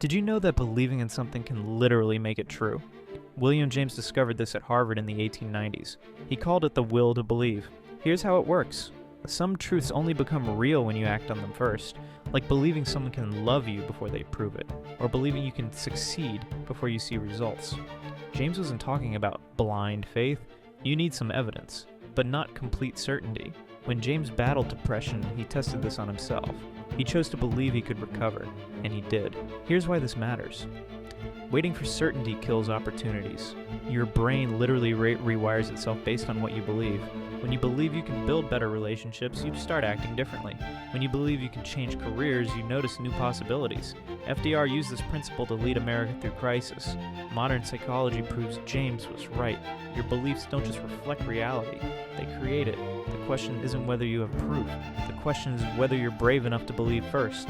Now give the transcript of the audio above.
Did you know that believing in something can literally make it true? William James discovered this at Harvard in the 1890s. He called it the will to believe. Here's how it works. Some truths only become real when you act on them first, like believing someone can love you before they prove it, or believing you can succeed before you see results. James wasn't talking about blind faith. You need some evidence, but not complete certainty. When James battled depression, he tested this on himself. He chose to believe he could recover, and he did. Here's why this matters. Waiting for certainty kills opportunities. Your brain literally rewires itself based on what you believe. When you believe you can build better relationships, you start acting differently. When you believe you can change careers, you notice new possibilities. FDR used this principle to lead America through crisis. Modern psychology proves James was right. Your beliefs don't just reflect reality, they create it. The question isn't whether you have proof. The question is whether you're brave enough to believe first.